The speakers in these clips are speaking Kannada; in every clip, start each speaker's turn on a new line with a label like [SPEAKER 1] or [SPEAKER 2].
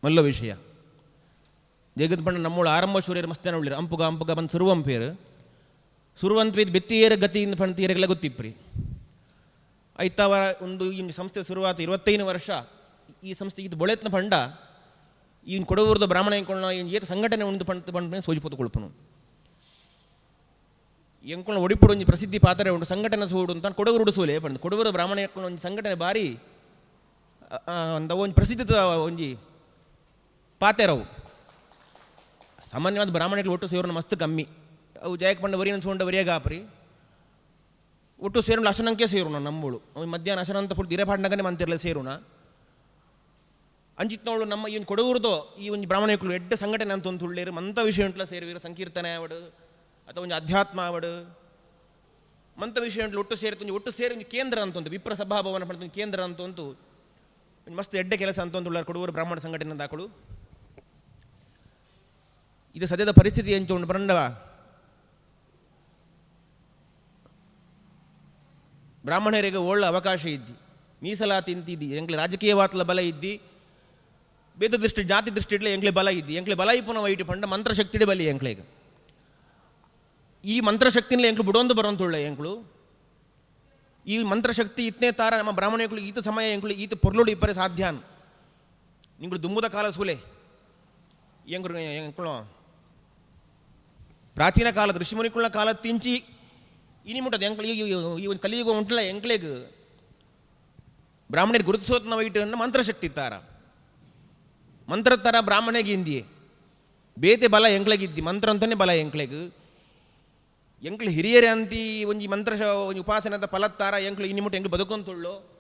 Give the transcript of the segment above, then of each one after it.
[SPEAKER 1] ಮಲ್ಲ ವಿಷಯ ಜಗತ್ ಪಂಡ ನಮ್ಮಳು ಆರಂಭ ಶೂರ್ಯರು ಮಸ್ತಾನ ಉಳ್ಳಿರು ಅಂಪುಗ ಅಂಪುಗ ಬಂದು ಸುರುವಂಪೇರು ಸುರುವಂತ ಇದು ಬೆತ್ತಿಯರ ಗತಿಯಿಂದ ಪಂಡ್ತೀಯರೆಲ್ಲ ಗೊತ್ತಿಪ್ರಿ ಐತಾವರ ಒಂದು ಈ ಸಂಸ್ಥೆ ಶುರುವಾತ 25 ವರ್ಷ ಈ ಸಂಸ್ಥೆ ಇದು ಬೊಳೆತ್ನ ಪಂಡ ಇನ್ನು ಕೊಡವೂರದ ಬ್ರಾಹ್ಮಣ ಎಂಕೊಳ್ಳ ಏತು ಸಂಘಟನೆ ಉಂಡು ಪಂಡ ಸೋಜಿಪೋತು ಕೊಳ್ಪನು ಎಂಕೊಳ್ಳ ಒಡಿಪುಡು ಒಂಜಿ ಪ್ರಸಿದ್ಧಿ ಪಾತ್ರೆ ಉಂಟು ಸಂಘಟನೆ ಸೋಡು ಅಂತ ಕೊಡವೂರುಡು ಸೋಲೆ ಪಂಡ ಕೊಡವೂರ ಬ್ರಾಹ್ಮಣ ಎಂಕೊಳ್ಳ ಒಂದು ಸಂಘಟನೆ ಬಾರಿ ಅಂತ ಒಂದು ಪ್ರಸಿದ್ಧ ಒಂಜಿ ಪಾತೆರವು ಸಾಮಾನ್ಯವಾದ ಬ್ರಾಹ್ಮಣಗಳು ಒಟ್ಟು ಸೇರೋಣ ಮಸ್ತ್ ಕಮ್ಮಿ ಅವು ಜಯಕ್ ಪಂಡ ವರಿನ ಸೋಂಡ ವರಿಯಾಗಾಪ್ರಿ ಒಟ್ಟು ಸೇರೋಣ ಅಶನಂಕೆ ಸೇರೋಣ ನಮ್ಮಳು ಮಧ್ಯಾಹ್ನ ಅಶನಂತ ಫುಡ್ ದಿರಪಾಡ್ನಾಗನೇ ಮಂತಿರಲ್ಲ ಸೇರೋಣ ಅಂಚಿತ್ನವಳು ನಮ್ಮ ಇವನು ಕೊಡವೂರ್ದು ಈ ಒಂದು ಬ್ರಾಹ್ಮಣಗಳು ಎಡ್ಡ ಸಂಘಟನೆ ಅಂತ ಒಂದು ತುಳ್ಳೇರು ಮಂತ ವಿಷಯ ಉಂಟ್ಲ ಸೇರುವೀರ ಸಂಕೀರ್ತನೆ ಆವಡು ಅಥವಾ ಒಂದು ಅಧ್ಯಾತ್ಮ ಆವಡು ಮಂತ ವಿಷಯ ಉಂಟು ಒಟ್ಟು ಸೇರಿ ಒಟ್ಟು ಸೇರಿ ಒಂದು ಕೇಂದ್ರ ಅಂತ ಒಂದು ವಿಪ್ರ ಸಭಾಭವನ ಪಡೆದ ಕೇಂದ್ರ ಅಂತ ಒಂದು ಮಸ್ತ್ ಎಡ್ಡ ಕೆಲಸ ಅಂತ ಒಂದು ಉಳ್ಳಾರ ಕೊಡವೂರು ಬ್ರಾಹ್ಮಣ ಸಂಘಟನೆ ದಾಖಲು ಇದು ಸದ್ಯದ ಪರಿಸ್ಥಿತಿ ಎಂಚು ಬರಂಡವ ಬ್ರಾಹ್ಮಣರಿಗೆ ಒಳ್ಳೆ ಅವಕಾಶ ಇದ್ದಿ ಮೀಸಲಾತಿ ಇಂತಿದ್ದಿ ಎಂಕ್ಲೆ ರಾಜಕೀಯವಾತ್ಲ ಬಲ ಇದ್ದಿ ಬೇದ ದೃಷ್ಟಿ ಜಾತಿ ದೃಷ್ಟಿ ಇಡ್ಲೆ ಎಂಕ್ಲೆ ಬಲ ಇದ್ದಿ ಎಂಕ್ಲೆ ಬಲ ಇಪ್ಪುನ ವೈಟಿ ಪಂಡ ಮಂತ್ರಶಕ್ತಿಡೆ ಬಲಿ ಎಂಕ್ಲೆಗೆ ಈ ಮಂತ್ರಶಕ್ತಿನಲ್ಲ ಎಂಕ್ಲು ಬಿಡೊಂದು ಬರೋಂತುಳ್ಳ ಎಂಕ್ಳು ಈ ಮಂತ್ರಶಕ್ತಿ ಇತ್ತನೇ ತಾರ ನಮ್ಮ ಬ್ರಾಹ್ಮಣಗಳು ಈತ ಸಮಯ ಎಂಕ್ಳು ಈತ ಪೊರ್ಲುಡು ಇಪ್ಪರೆ ಸಾಧ್ಯಾನ್ ನಿಂಗಳು ದುಂಬುದ ಕಾಲ ಸೂಲೆ ಎಂಕ್ಳು ಪ್ರಾಚೀನ ಕಾಲದ ಋಷಿಮುನಿಕುಳ ಕಾಲ ತಿಂಚಿ ಇನಿ ಮುಟ್ಟದು ಎಂಕ್ಳು ಈ ಒಂದು ಕಲಿಯುಗ ಉಂಟಲ್ಲ ಎಂಕ್ಲೆಗೆ ಬ್ರಾಹ್ಮಣರು ಗುರುತಿಸೋತ್ನ ವೈಟನ್ನು ಮಂತ್ರಶಕ್ತಿ ತಾರ ಮಂತ್ರ ಥರ ಬ್ರಾಹ್ಮಣಗೆ ಇಂದಿಯೇ ಬೇತೆ ಬಲ ಎಂಕ್ಲೆಗಿದ್ದಿ ಮಂತ್ರ ಅಂತಲೇ ಬಲ ಎಂಕ್ಲೆಗೆ ಎಂಕ್ಳು ಹಿರಿಯರೇ ಅಂತಿ ಒಂಜಿ ಮಂತ್ರ ಒಂಜಿ ಉಪಾಸನದ ಫಲತ್ತಾರ ಎಂಕ್ಳು ಇನಿ ಮುಟ್ಟ ಎಂಕ್ಳು ಬದುಕೊಂತುಳ್ಳು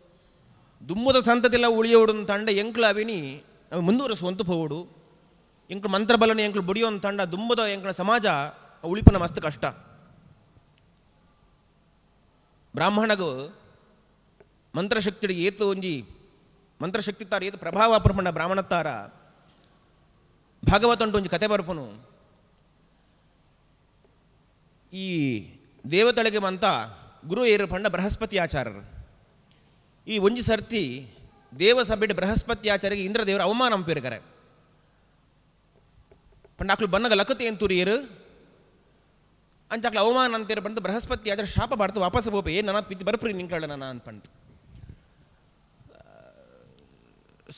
[SPEAKER 1] ದುಮ್ಮದ ಸಂತತಿಲ್ಲ ಉಳಿಯೋಡು ತಂಡ ಎಂಕ್ಳು ಅವಿನಿ ಅವು ಮುಂದುವರೆಸುವಂತ ಹೋಗೋಡು ಎಂಕ್ಳು ಮಂತ್ರ ಬಲನ ಎಂಕ್ಳು ಬುಡಿಯೋ ತಂಡ ದುಮ್ಮದ ಎಂಕ್ಳ ಸಮಾಜ ಉಳಿಪನ ಮಸ್ತ್ ಕಷ್ಟ ಬ್ರಾಹ್ಮಣಗೂ ಮಂತ್ರಶಕ್ತಿ ಏತು ಒಂಜಿ ಮಂತ್ರಶಕ್ತಿ ತಾರ ಏತು ಪ್ರಭಾವ ಪ್ರಪಂಡ ಬ್ರಾಹ್ಮಣತ್ತಾರ ಭಾಗವತ ಉಂಟು ಒಂಜಿ ಕತೆ ಬರ್ಪನು ಈ ದೇವತಳಿಗೆ ಮಂತ ಗುರು ಏರು ಪಂಡ ಬೃಹಸ್ಪತಿ ಆಚಾರ್ಯರು ಈ ಒಂಜಿ ಸರ್ತಿ ದೇವಸಭೆಡ್ ಬೃಹಸ್ಪತಿ ಆಚಾರ್ಯಗೆ ಇಂದ್ರ ದೇವರು ಅವಮಾನ ಅಂಪೇರ್ಕರೆ ಪಂಡ ಅಕ್ಲು ಬನ್ನಗ ಲಕತೆ ಎಂತುರಿಯರು ಅಂಚಾಕ್ಲು ಅವಮಾನ ಅಂತೀರ ಬಂದು ಬೃಹಸ್ಪತಿ ಆಚಾರ್ಯ ಶಾಪ ಬಾಡ್ತು ವಾಪಸ್ ಬೋಪೆ ಏನು ನನ್ನ ಪಿಚ್ಚಿ ಬರ್ಪ್ರಿ ನಿಂಕಳ ನನ್ನ ಅನ್ಪಂಡು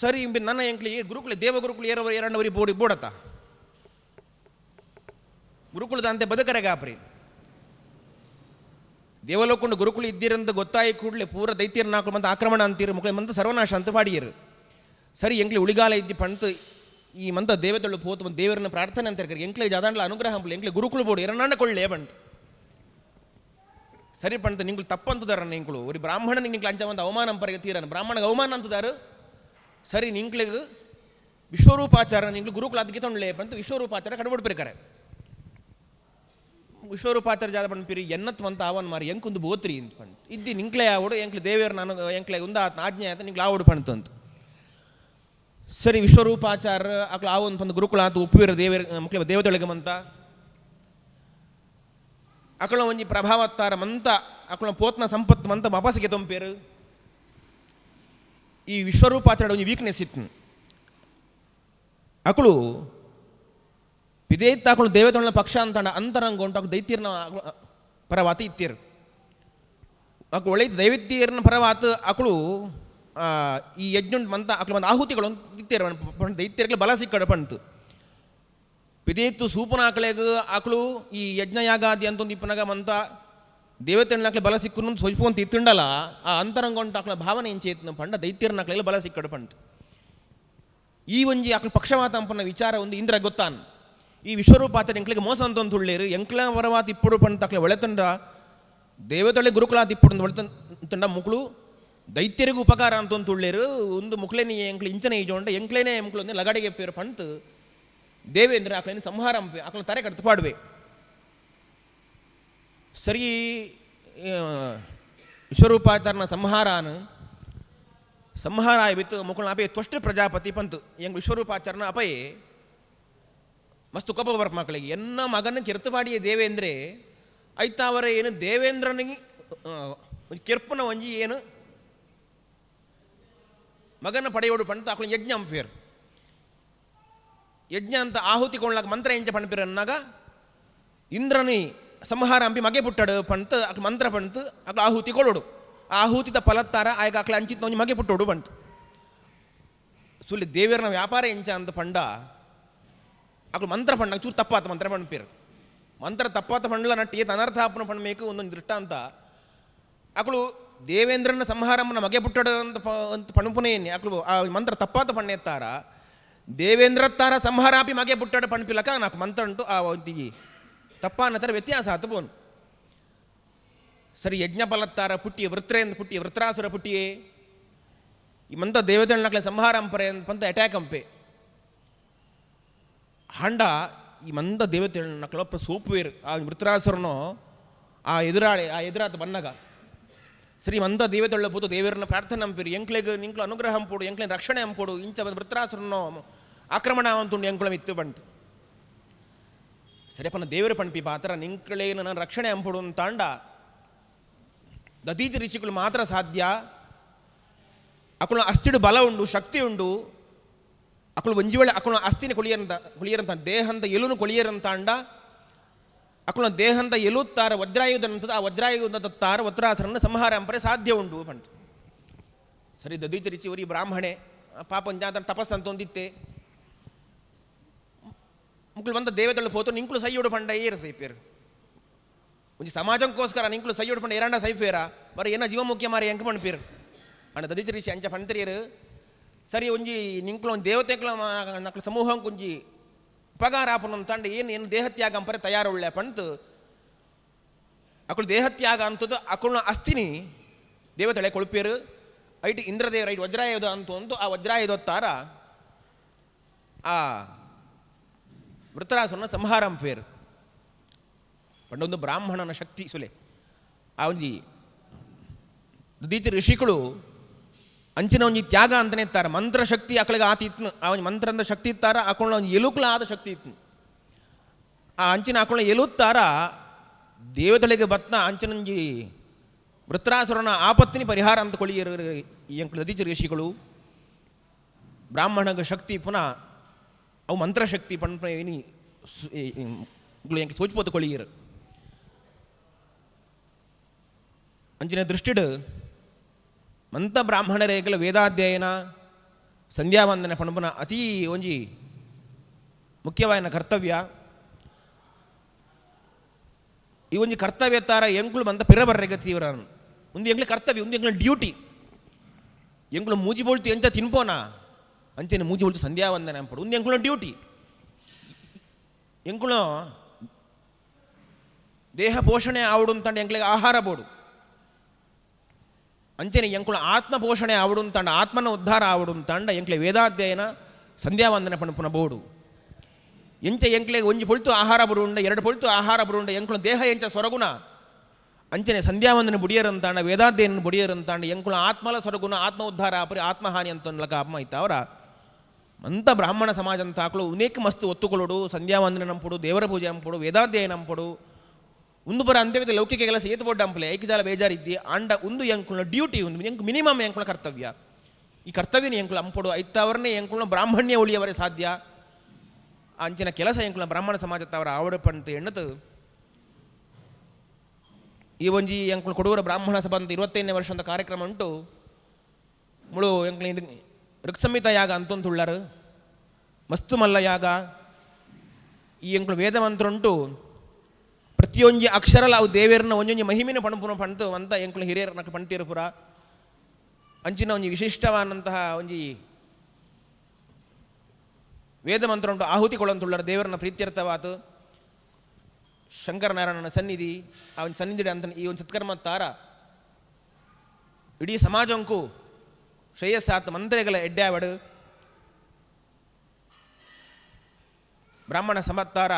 [SPEAKER 1] ಸರಿ ನನ್ನ ಎಂಕ್ಲಿ ಗುರುಕುಲ ದೇವ ಗುರುಕುಲ ಎರಡವರಿ ಬೋಡತ್ತ ಗುರುಕುಲದ ಅಂತೆ ಬದುಕರೆಗಾಪ್ರಿ ದೇವಲೋಕೊಂಡು ಗುರುಕುಲ ಇದ್ದೀರಂತ ಗೊತ್ತಾಯಿ ಕೂಡಲೇ ಪೂರ ದೈತ್ಯರ ನಾಲ್ಕು ಮಂದಿ ಆಕ್ರಮಣ ಅಂತೀರು ಮಕ್ಕಳ ಮಂತ ಸರ್ವನಾಶ ಅಂತ ಮಾಡಿಯರು ಸರಿ ಎಂಕ್ಲಿ ಉಳಿಗಾಲ ಇದ್ದಿ ಪಂತು ಈ ಮಂತ ದೇವತೆಗಳು ಪೋತು ದೇವರನ್ನ ಪ್ರಾರ್ಥನೆ ಅಂತ ಎಂಕ್ಲೆ ಜಾದಾಂಡ್ಲ ಅನುಗ್ರಹ ಎಂಕ್ಲೆ ಗುರುಕುಲ ಬೋಡು ಎರಡಣ್ಣ ಕೊಳ್ಳೆ ಬಂತು ಸರಿ ಪಂತು ನಿಂಗಳು ತಪ್ಪಂತದಾರ ನಿಂಗಳು ಒಂದು ಬ್ರಾಹ್ಮಣನಿಗೆ ನಿಂಗೆ ಅಂಚ ಒಂದು ಅವಮಾನ ಪರಗೆ ತೀರನು ಬ್ರಾಹ್ಮಣಗೆ ಅವಮಾನ ಅಂತದಾರು ಸರಿ ನಿಂಕ್ಳಿಗೆ ವಿಶ್ವರೂಪಾಚಾರ ನಿಂಗಳು ಗುರುಕುಲ ಅದಕ್ಕೆ ತೊಂಡ್ಲೆ ಬಂತು ವಿಶ್ವರೂಪಾಚಾರ ಕಡ್ಬಿಡ್ಬೇಕಾರೆ ವಿಶ್ವರೂಪಾಚಾರ ಜಾದ ಪಂಪಿರಿ ಎನ್ನತ್ವಂತ ಆವನ್ ಮಾರಿ ಎಂಕೊಂದು ಬೋತ್ರಿ ಅಂತ ಪಂಡು ಇದ್ದಿ ನಿಂಕ್ಲೆ ಆವಡು ಎಂಕ್ಲೆ ದೇವಿಯರು ನಾನು ಎಂಕ್ಲೆ ಒಂದು ಆಜ್ಞೆ ಆಯ್ತು ನಿಂಗ್ಲು ಆವಡು ಪಂತು ಅಂತ ಸರಿ ವಿಶ್ವರೂಪಾಚಾರ ಅಕ್ಲು ಆ ಒಂದು ಗುರುಕುಲ ಅಂತ ಉಪ್ಪುವಿರ ಮಕ್ಳ ದೇವತೆಗಳಿಗೆ ಮಂತ ಅಕಳ ಒಂಜಿ ಪ್ರಭಾವತ್ತಾರ ಮಂತ ಅಕಳ ಪೋತ್ನ ಸಂಪತ್ತು ಮಂತ ವಾಪಸ್ಸಿಗೆ ತೊಂಪೇರು ಈ ವಿಶ್ವರೂಪಾಚಾರ ಒಂಜಿ ವೀಕ್ನೆಸ್ ಇತ್ತು ಅಕಳು ಇದೇ ತಾಕಳು ದೇವತೆಗಳ ಪಕ್ಷ ಅಂತ ಅಂತರಂಗ ಉಂಟು ಅಕು ದೈತ್ಯರ್ನ ಪರವಾತ ಇತ್ತೀರು ಅಕು ಒಳ್ಳೆಯ ದೈವತ್ಯರ್ನ ಪರವಾತ ಅಕಳು ಈ ಯಜ್ಞ ಮಂತ ಅಕ್ಳು ಒಂದು ಆಹುತಿಗಳು ಇತ್ತೀರು ದೈತ್ಯರಿಗೆ ಬಲ ಸಿಕ್ಕಡ ಪಂತು ಪಿದೇತ್ತು ಸೂಪನ ಆಕಳೆಗ ಆಕಳು ಈ ಯಜ್ಞಯಾಗಾದಿ ಅಂತ ಒಂದು ಇಪ್ಪನಾಗ ಮಂತ ದೇವತೆಗಳಾಕ್ಲೆ ಬಲ ಸಿಕ್ಕನು ಸೊಜ್ಪು ಅಂತ ಇತ್ತುಂಡಲ್ಲ ಆ ಅಂತರಂಗ ಉಂಟು ಆಕಳ ಭಾವನೆ ಇಂಚೇತ್ನ ಪಂಡ ದೈತ್ಯರ್ನಾಕ್ಲೆಲ್ಲ ಬಲ ಸಿಕ್ಕಡ ಪಂತು ಈ ಒಂಜಿ ಆಕಳು ಪಕ್ಷವಾತ ಅಂಪನ ವಿಚಾರ ಒಂದು ಇಂದ್ರ ಗೊತ್ತಾನ್ ಈ ವಿಶ್ವರೂಪಾಚಾರ ಎಂಕ್ಲಿಗೆ ಮೋಸ ಅಂತ ಒಂದು ತುಳ್ಳೇರು ಎಂಕ್ಲ ವರವಾತ ಇಪ್ಪಡು ಪಂಡ ತಕ್ಲೆ ಒಳೆತಂಡ ದೇವತಳೆ ಗುರುಕುಲಾತ ಇಪ್ಪಡು ಒಳೆತಂಡ ಮುಕ್ಳು ದೈತ್ಯರಿಗೂ ಉಪಕಾರ ಅಂತ ಒಂದು ತುಳ್ಳೇರು ಒಂದು ಮುಕ್ಲೇನಿ ಎಂಕ್ಲು ಇಂಚನೆ ಈಜೋಂಡ ಎಂಕ್ಲೇನೆ ಮುಕ್ಳು ಒಂದು ಲಗಾಡಿಗೆ ಪೇರು ಪಂತು ದೇವೇಂದ್ರ ಆಕಳೇನು ಸಂಹಾರ ಅಂಪೆ ಆಕಳ ತರೆ ಕಡ್ತು ಪಾಡುವೆ ಸರಿ ವಿಶ್ವರೂಪಾಚಾರನ ಸಂಹಾರ ಆಯ್ತು ಮುಕ್ಳ ಅಪೇ ತ್ವಷ್ಟ ಪ್ರಜಾಪತಿ ಪಂತು ಎಂಗ್ ವಿಶ್ವರೂಪಾಚಾರನ ಅಪಯೇ ಮಸ್ತು ಕೋಪ ಬರ್ಪ ಮಕ್ಕಳಿಗೆ ಎನ್ನ ಮಗನ ಕೆರ್ತಪಾಡಿಯ ದೇವೇಂದ್ರೆ ಆಯ್ತ ಅವರ ಏನು ದೇವೇಂದ್ರನಿಗೆ ಕೆರ್ಪನ ಒಂಜಿ ಏನು ಮಗನ ಪಡೆಯೋಡು ಪಂತ ಆಕಳು ಯಜ್ಞ ಅಂಪೇರು ಯಜ್ಞ ಅಂತ ಆಹುತಿ ಕೊಳ್ಳಕ್ಕೆ ಮಂತ್ರ ಎಂಚ ಪಣಪಿರ ಅನ್ನಾಗ ಇಂದ್ರನಿ ಸಂಹಾರ ಅಂಪಿ ಮಗೆ ಪುಟ್ಟಡು ಪಂತು ಅಕ್ಲ ಮಂತ್ರ ಪಂತು ಅಕ್ಲ ಆಹುತಿ ಕೊಳ್ಳೋಡು ಆಹುತಿದ ಫಲತ್ತಾರ ಆಯ್ಕೆ ಅಕ್ಲ ಅಂಚಿತ್ ಒಂಜಿ ಮಗೆ ಪುಟ್ಟೋಡು ಬಂತು ಸುಳ್ಳಿ ದೇವರನ ವ್ಯಾಪಾರ ಎಂಚ ಅಂತ ಪಂಡ ಅಕ್ಲು ಮಂತ್ರ ಪಂಡ ಚೂರು ತಪ್ಪಾತ ಮಂತ್ರ ಪಣಪಿರು ಮಂತ್ರ ತಪ್ಪಾತ ಪಂಡ್ಲ ನಟ್ಟಿ ಅನರ್ಥಾಪನ ಪಣ್ಬೇಕು ಒಂದೊಂದು ದೃಷ್ಟಾಂತ ಅಕ್ಳು ದೇವೇಂದ್ರನ ಸಂಹಾರಮ್ಮನ ಮಗೆ ಪುಟ್ಟಡು ಅಂತ ಪಣಪುನೇನಿ ಅಕ್ಳು ಆ ಮಂತ್ರ ತಪ್ಪಾತ ಪಣ್ಣೆತ್ತಾರ ದೇವೇಂದ್ರತ್ತಾರ ಸಂಹಾರಾಪಿ ಮಗೆ ಪುಟ್ಟಡು ಪಣಪಿಲಕ ನಾಲ್ಕು ಮಂತ್ರ ಉಂಟು ಆ ಒಂದಿಗೆ ತಪ್ಪಾನ ಥರ ವ್ಯತ್ಯಾಸ ಆತು ಬೋನು ಸರಿ ಯಜ್ಞ ಫಲತ್ತಾರ ಪುಟ್ಟಿ ವೃತ್ರೇಂದ್ರ ಪುಟ್ಟಿ ವೃತ್ರಾಸುರ ಪುಟ್ಟಿಯೇ ಈ ಮಂತ ದೇವತೆಗಳನ್ನ ಸಂಹಾರ ಅಂಪರೆ ಪಂತ ಅಟ್ಯಾಕ್ ಅಂಪೆ ಹಂಡ ಈ ಮಂದ ದೇವತೆಗಳನ್ನ ಕಳಪ ಸೋಪುವೇರು ಆ ವೃತ್ರಾಸುರನೋ ಆ ಎದುರಾತ ಬನ್ನಗ ಸರಿ ಮಂದ ದೇವತೆಗಳ ಪೂತು ದೇವರನ್ನ ಪ್ರಾರ್ಥನೆ ಅಂಪಿರು ಎಂಕ್ಲೆಗೆ ನಿಂಕ್ಲು ಅನುಗ್ರಹ ಅಂಪೋಡು ಎಂಕ್ಲೆ ರಕ್ಷಣೆ ಅಂಪೋಡು ಇಂಚ ವೃತ್ರಾಸುರನೋ ಆಕ್ರಮಣ ಅವಂತುಂಡು ಎಂಕ್ಳ ಮಿತ್ತು ಬಂತು ಸರಿಯಪ್ಪನ ದೇವರು ಪಣಪಿ ಪಾತ್ರ ನಿಂಕ್ಳೇನು ನಾನು ರಕ್ಷಣೆ ಅಂಪೋಡು ಅಂತಾಂಡ ದತೀಚ ಋಷಿಗಳು ಮಾತ್ರ ಸಾಧ್ಯ ಅಕುಳ ಅಷ್ಟಿಡು ಬಲ ಉಂಡು ಶಕ್ತಿ ಉಂಡು ಅಕುಳು ಒಂಜಿ ವೇಳೆ ಅಕುಳ ಅಸ್ಥಿನ ಕೊಳಿಯರಂತ ದೇಹಂತ ಎಲುನು ಕೊಳಿಯರಂತ ಅಂಡ ಅಕುಳ ದೇಹಂತ ಎಲುತ್ತಾರ ವಜ್ರಾಯುಧ ಅಂತದ ಆ ವಜ್ರಾಯುಧ ತಾರ ವಜ್ರಾಸರನ್ನ ಸಂಹಾರ ಅಂಪರೆ ಸಾಧ್ಯ ಉಂಡು ಪಂತು ಸರಿ ದತೀಚ ಋಷಿ ಅವರಿ ಬ್ರಾಹ್ಮಣೆ ಪಾಪಂಜಾತ ತಪಸ್ಸು ಅಂತ ಒಂದಿತ್ತೆ ಮುಕ್ಳು ಬಂದ ದೇವತೆಗಳು ಪೋತು ನಿಂಕ್ಳು ಸೈಯೋಡು ಪಂಡ ಏರು ಸೈಪೇರು ಒಂಜಿ ಸಮಾಜಕ್ಕೋಸ್ಕರ ನಿಂಕ್ಳು ಸೈಯೋಡು ಪಂಡ ಏರಾಂಡ ಸೈಪೇರ ಬರ ಏನ ಜೀವ ಮುಖ್ಯ ಮಾರಿ ಎಂಕ ಪಣ್ಪೇರು ಅಣ್ಣ ದದಿಚ ಋಷಿ ಅಂಚ ಪಣ್ತರಿಯರು ಸರಿ ಒಂಜಿ ನಿಂಕ್ಳು ಒಂದು ದೇವತೆಗಳ ನಕ್ಳು ಸಮೂಹಂ ಕುಂಜಿ ಪಗಾರ ಆಪನ ತಂಡ ಏನು ದೇಹತ್ಯಾಗ ಅಂಪರೆ ತಯಾರುಳ್ಳೆ ಪಂತು ಅಕಳು ದೇಹತ್ಯಾಗ ಅಂತದ್ದು ಅಕುಳ ಅಸ್ಥಿನಿ ದೇವತೆಳೆ ಕೊಳ್ಪೇರು ಐಟ್ ಇಂದ್ರದೇವರ ಐಟ್ ವಜ್ರಾಯುಧ ಅಂತ ಆ ವಜ್ರಾಯುಧತ್ತಾರ ಆ ವೃತರಾಸುರನ ಸಂಹಾರ ಅಂಪೇರು ಪಂಡೊಂದು ಬ್ರಾಹ್ಮಣನ ಶಕ್ತಿ ಸುಲೆ ಆ ಒಂಜಿ ದೀತಿ ಋಷಿಗಳು ಅಂಚಿನ ಒಂಜಿ ತ್ಯಾಗ ಅಂತಲೇ ಇತ್ತಾರೆ ಮಂತ್ರ ಶಕ್ತಿ ಅಕಳಿಗೆ ಆತ ಇತ್ತು ಆ ಒಂದು ಮಂತ್ರದ ಶಕ್ತಿ ಇತ್ತಾರ ಅಕಳ ಒಂದು ಎಲುಕ್ಲ ಆದ ಶಕ್ತಿ ಇತ್ತು ಆ ಅಂಚಿನ ಅಕಳ ಎಲುತ್ತಾರ ದೇವತೆಗಳಿಗೆ ಬತ್ನ ಅಂಚಿನಂಜಿ ವೃತ್ರಾಸುರನ ಆಪತ್ತಿನ ಪರಿಹಾರ ಅಂತ ಕೊಳಿಯರು ಎಂಕ್ಳು ದದೀಚ ಋಷಿಗಳು ಬ್ರಾಹ್ಮಣಗ ಶಕ್ತಿ ಪುನಃ ಅವು ಮಂತ್ರಶಕ್ತಿ ಪಣ್ಣ ಏನಿ ಎಂಕ್ ಸೋಚಿಪೋತು ಕೊಳಿಯರು ಅಂಚಿನ ದೃಷ್ಟಿಡು ಮಂತ ಬ್ರಾಹ್ಮಣರೇಗಲ ವೇದಾಧ್ಯಯನ ಸಂಧ್ಯಾವಂದನೆ ಪಣಪುನ ಅತೀ ಒಂಜಿ ಮುಖ್ಯವಾದ ಕರ್ತವ್ಯ ಈ ಒಂಜಿ ಕರ್ತವ್ಯ ತಾರ ಎಂಕ್ಳು ಮಂತ ಪಿರಬರ್ರೆಗ ತೀವ್ರ ಒಂದು ಎಂಕ್ಳು ಕರ್ತವ್ಯ ಒಂದು ಎಂಕ್ಳು ಡ್ಯೂಟಿ ಎಂಕ್ಳು ಮೂಜಿ ಬೋಳ್ತು ಎಂಚ ತಿನ್ಪೋನಾ ಅಂಚೆನೆ ಮೂಜಿ ಬೋಳ್ತು ಸಂಧ್ಯಾವಂದನೆ ಅಂಪಡು ಒಂದು ಎಂಕ್ಳು ಡ್ಯೂಟಿ ಎಂಕ್ಳು ದೇಹ ಪೋಷಣೆ ಆವಡು ಅಂತಂಡು ಎಂಕ್ಳಿಗೆ ಆಹಾರ ಬೋಡು ಅಂಚೆನೆ ಎಂಕ್ಳು ಆತ್ಮ ಪೋಷಣೆ ಆವಡು ಅಂತಂಡ ಆತ್ಮನ ಉದ್ಧಾರ ಆವಡು ಅಂತಂಡ ಎಂಕ್ಲೆ ವೇದಾಧ್ಯಯನ ಸಂಧ್ಯಾವಂದನೆ ಪಣಪುನ ಬೋಡು ಎಂಚ ಎಂಕ್ಲೆಗೆ ಒಂಜಿ ಪೊಳ್ತು ಆಹಾರ ಬರುಂಡ ಎರಡು ಪೊಳ್ತು ಆಹಾರ ಬರುಂಡ ಎಂಕ್ಳು ದೇಹ ಎಂಚ ಸೊರಗುಣ ಅಂಚನೆ ಸಂಧ್ಯಾವಂದನೆ ಬುಡಿಯರಂತಾಂಡ ವೇದಾಧ್ಯಯನ ಬುಡಿಯರಂತಾಂಡ ಎಂಕ್ಳು ಆತ್ಮಲ ಸೊರಗುಣ ಆತ್ಮ ಉದ್ಧಾರ ಆಪರಿ ಆತ್ಮಹಾನಿ ಅಂತನ್ಲಕ ಅಮ್ಮ ಇತ್ತ ಅವರ ಅಂಥ ಬ್ರಾಹ್ಮಣ ಸಮಾಜ ಅಂತ ಆಕಳು ಅನೇಕ ಮಸ್ತು ಒತ್ತುಕೊಳ್ಳೋಡು ಸಂಧ್ಯಾವಂದನೆ ನಂಪಡು ದೇವರ ಪೂಜೆ ಅಂಪಡು ವೇದಾಧ್ಯಯನ ಅಂಪಡು ಒಂದು ಬರ ಅಂತ್ಯವಿದ ಲೌಕಿಕ ಕೆಲಸ ಏತು ಬೋಡ್ಡ ಅಂಪಲೆ ಏಕಿದಾಲ ಬೇಜಾರಿದ್ದಿ ಅಂಡ ಒಂದು ಎಂಕ್ಳ ಡ್ಯೂಟಿ ಒಂದು ಎಂಕ್ ಮಿನಿಮಮ್ ಎಂಕ್ಳ ಕರ್ತವ್ಯ ಈ ಕರ್ತವ್ಯನ ಎಂಕ್ಳು ಅಂಪಡು ಐತವರನ್ನೇ ಎಂಕ್ಳ ಬ್ರಾಹ್ಮಣ್ಯ ಉಳಿಯವರೇ ಸಾಧ್ಯ ಅಂಚಿನ ಕೆಲಸ ಎಂಕ್ಳ ಬ್ರಾಹ್ಮಣ ಸಮಾಜತ್ತವರ ಆವಡ ಪಂತ ಎಣ್ಣದು ಈ ಒಂಜಿ ಎಂಕ್ಳು ಕೊಡುವರ ಬ್ರಾಹ್ಮಣ ಸಭಾ ಅಂತ 25ನೇ ವರ್ಷದ ಕಾರ್ಯಕ್ರಮ ಉಂಟು ಮುಳು ಎಂಕ್ಳ ಋಕ್ಸಂಹಿತ ಯಾಗ ಅಂತೊಂದು ಉಳ್ಳರು ಮಸ್ತು ಮಲ್ಲ ಯಾಗ ಈ ಎಂಕ್ಳು ವೇದ ಮಂತ್ರ ಉಂಟು ಪ್ರತಿಯೊಂಜಿ ಅಕ್ಷರಲ್ಲ ಅವು ದೇವೇರನ್ನ ಒಂಜೊಂಜಿ ಮಹಿಮಿನ ಪಣಪುನ ಪಣ್ತು ಅಂತ ಎಂಕ್ಳು ಹಿರಿಯರ ನಕ್ಳು ಪಣ್ತೀರು ಪುರ ಅಂಚಿನ ಒಂಜಿ ವಿಶಿಷ್ಟವಾದಂತಹ ಒಂಜಿ ವೇದ ಮಂತ್ರ ಉಂಟು ಆಹುತಿ ಕೊಳಂತುಳ್ಳರು ದೇವರನ್ನ ಪ್ರೀತ್ಯರ್ಥವಾತು ಶಂಕರನಾರಾಯಣನ ಸನ್ನಿಧಿ ಆ ಒಂದು ಸನ್ನಿಧಿ ಅಂತ ಈ ಒಂದು ಸತ್ಕರ್ಮ ತಾರ ಇಡೀ ಸಮಾಜಂಕು ಶ್ರೇಯಸ್ಸಾತ್ ಮಂತ್ರಿಗಳ ಎಡ್ಡಾವಡು ಬ್ರಾಹ್ಮಣ ಸಮತ್ತಾರ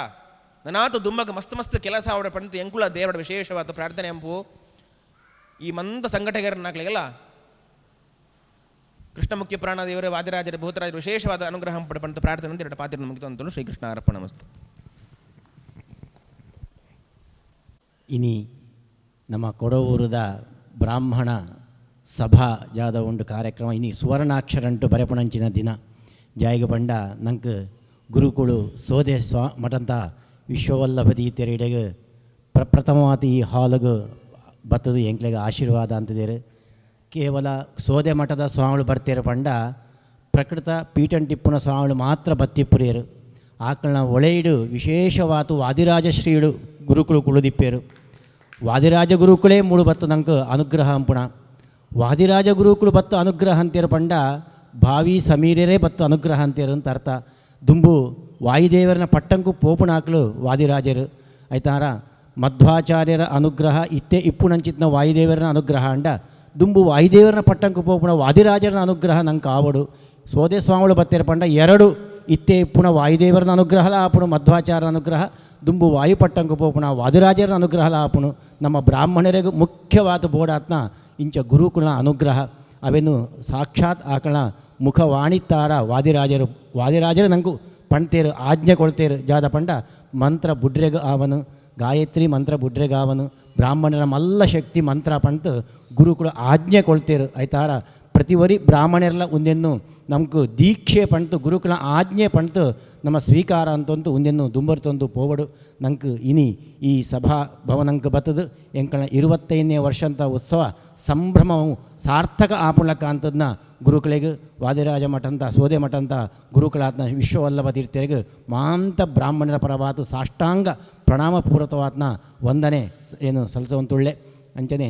[SPEAKER 1] ನನಾತು ದುಮ್ಮಗ ಮಸ್ತ್ ಕೆಲಸ ಅವಡ ಪಂತು ಎಂಕುಳ ದೇವರ ವಿಶೇಷವಾದ ಪ್ರಾರ್ಥನೆ ಅಂಪು ಈ ಮಂದ ಸಂಘಟಕರನ್ನಾಗಲಿಗೆಲ್ಲ ಕೃಷ್ಣ ಮುಖ್ಯ ಪ್ರಾಣ ದೇವರ ವಾದಿರಾಜರ ಭೂತರಾಜರ ವಿಶೇಷವಾದ ಅನುಗ್ರಹ ಪಂತ ಪ್ರಾರ್ಥನೆ ಅಂತ ಎರಡು ಪಾತ್ರ ಮುಗಿತು ಅಂತಲೂ ಶ್ರೀಕೃಷ್ಣ ಅರ್ಪಣಮಸ್ತು.
[SPEAKER 2] ಇನಿ ನಮ್ಮ ಕೊಡವೂರದ ಬ್ರಾಹ್ಮಣ ಸಭಾ ಜಾದ ಒಂದು ಕಾರ್ಯಕ್ರಮ ಇನಿ ಸುವರ್ಣಾಕ್ಷರಂಟು ಬರೆಪಣಂಚಿನ ದಿನ ಜಾಯಿಗೆ ಪಂಡ ನಂಗೆ ಗುರುಕುಳು ಸೋದೆ ಮಠಂತ ವಿಶ್ವವಲ್ಲಭದಿ ತೆರೆಡೆಗೆ ಪ್ರಪ್ರಥಮವಾದ ಈ ಹಾಲುಗೆ ಬತ್ತದು ಎಂಕ್ಲೆಗೆ ಆಶೀರ್ವಾದ ಅಂತಿದ್ದೀರಿ. ಕೇವಲ ಸೋದೆ ಮಠದ ಸ್ವಾಮಿಗಳು ಬರ್ತೀರ ಪಂಡ ಪ್ರಕೃತ ಪೀಠನ್ ಟಿಪ್ಪುನ ಸ್ವಾಮಿಗಳು ಮಾತ್ರ ಬತ್ತಿಪ್ಪುರಿಯರು. ಆಕಳನ್ನ ಒಳೆಯಿಡು ವಿಶೇಷವಾತು ವಾದಿರಾಜ ಶ್ರೀಗಳು ಗುರುಕುಳು ಕುಳುದಿಪ್ಪೇರು. ವಾದಿರಾಜ ಗುರುಕುಳೇ ಮೂಳು ಬತ್ತು ನಂಗೆ ಅನುಗ್ರಹ ಅಂಪುಣ. ವಾದಿರಾಜ ಗುರುಕುಳು ಬತ್ತು ಅನುಗ್ರಹ ಅಂತೀರ ಪಂಡ ಭಾವಿ ಸಮೀರರೇ ಬತ್ತು ಅನುಗ್ರಹ ಅಂತೀರು ಅಂತ ಅರ್ಥ. ದುಂಬು ವಾಯುದೇವರನ ಪಟ್ಟಂಕು ಪೋಪುಣಾಕ್ಲು ವಾದಿರಾಜರು ಆಯ್ತಾರ. ಮಧ್ವಾಚಾರ್ಯರ ಅನುಗ್ರಹ ಇತ್ತೆ ಇಪ್ಪುಣಂಚಿತ್ನ ವಾಯುದೇವರನ ಅನುಗ್ರಹ ಅಂಡ ದುಂಬು ವಾಯುದೇವರನ ಪಟ್ಟಂಕು ಪೋಪುಣ ವಾದಿರಾಜರನ ಅನುಗ್ರಹ ನಂಗೆ ಆವಡು. ಸೋದೆ ಸ್ವಾಮಿಗಳು ಬತ್ತೀರ ಪಂಡ ಎರಡು ಇತ್ತೆ ಇಪ್ಪುಣ ವಾಯುದೇವರನ ಅನುಗ್ರಹಲ ಆಪುಣು ಮಧ್ವಾಚಾರ್ಯರ ಅನುಗ್ರಹ. ದುಂಬು ವಾಯು ಪಟ್ಟಂಕು ಪೋಪುಣ ವಾದಿರಾಜರ ಅನುಗ್ರಹಲ ಆಪುಣು. ನಮ್ಮ ಬ್ರಾಹ್ಮಣರಿಗೂ ಮುಖ್ಯವಾದ ಬೋಡಾತ್ನ ಇಂಚ ಗುರುಕುಲ ಅನುಗ್ರಹ ಅವೇನು ಸಾಕ್ಷಾತ್ ಆಕಳ ಮುಖವಾಣಿತ್ತಾರ ವಾದಿರಾಜರು. ವಾದಿರಾಜರು ನಂಗೂ ಪಣ್ತೇರು ಆಜ್ಞೆ ಕೊಳ್ತೇರು ಜಾದ ಪಂಡ ಮಂತ್ರ ಬುಡ್ರೆಗ ಆವನು ಗಾಯತ್ರಿ ಮಂತ್ರ ಬುಡ್ರೆಗಾವನು ಬ್ರಾಹ್ಮಣರ ಮಲ್ಲ ಶಕ್ತಿ ಮಂತ್ರ ಪಂತು ಗುರುಕುಲ ಆಜ್ಞೆ ಕೊಳ್ತೇರು ಆಯ್ತಾರ. ಪ್ರತಿವರಿ ಬ್ರಾಹ್ಮಣರೆಲ್ಲ ಒಂದೆನ್ನು ನಮ್ಗೆ ದೀಕ್ಷೆ ಪಂತು ಗುರುಕುಲ ಆಜ್ಞೆ ಪಂತು ನಮ್ಮ ಸ್ವೀಕಾರ ಅಂತಂದು ಒಂದೆನ್ನು ದುಂಬರ್ತೊಂದು ಪೋವಡು. ನಂಗೆ ಇನಿ ಈ ಸಭಾ ಭವನಂಗೆ ಬತ್ತದು ಎಂಕಳ 25ನೇ ವರ್ಷ ಅಂತ ಉತ್ಸವ ಸಂಭ್ರಮವು ಸಾರ್ಥಕ ಆಪುಳಕ ಅಂತದನ್ನ ಗುರುಕುಳಿಗೆ ವಾದಿರಾಜ ಮಠ ಅಂತ ಸೋದೆ ಮಠ ಅಂತ ಗುರುಕುಲಾತ್ನ ವಿಶ್ವವಲ್ಲಭ ತೀರ್ಥರಿಗೆ ಮಾಂತ ಬ್ರಾಹ್ಮಣರ ಪರವಾತು ಸಾಷ್ಟಾಂಗ ಪ್ರಣಾಮಪೂರ್ವಕವಾತ್ನ ವಂದನೆ ಏನು ಸಲ್ಲಿಸುವಂತುಳ್ಳೆ ಅಂಚನೆ.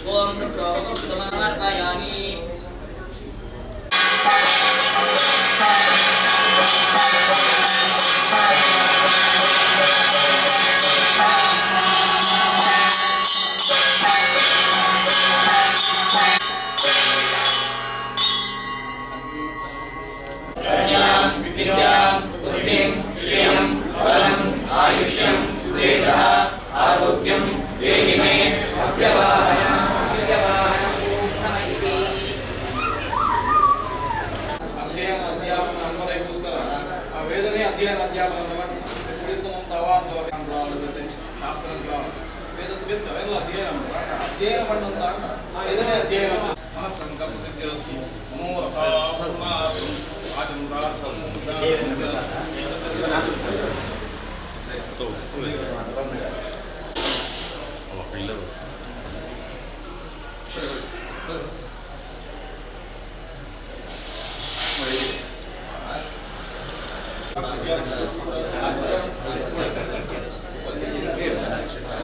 [SPEAKER 3] ओम समर्पयामि विद्यां बुद्धिं श्रियं बलं आयुष्यं वेदः आरोग्यं देहि मे अव्यवहारं पूर्णमयि
[SPEAKER 4] ಅಧ್ಯಯನ ಅಧ್ಯಾಪನ ಅನ್ವಯಕ್ಕೋಸ್ಕರ ಆ ವೇದನೆ ಅಧ್ಯಯನ ಅಧ್ಯಾಪನ ಕುಳಿತು ಶಾಸ್ತ್ರ ವೇದದ ಬಿತ್ತ ಎಲ್ಲ ಅಧ್ಯಯನ ಮಾಡಿದಂತ ವೇದನೆ ಅಧ್ಯಯನ ಮನಸ್ಸಂಕಲ್ಪ ಸಿದ್ಧಿರಸ್ತು ಮನೋರಥ ಪೂರ್ಣಾಸ್ತು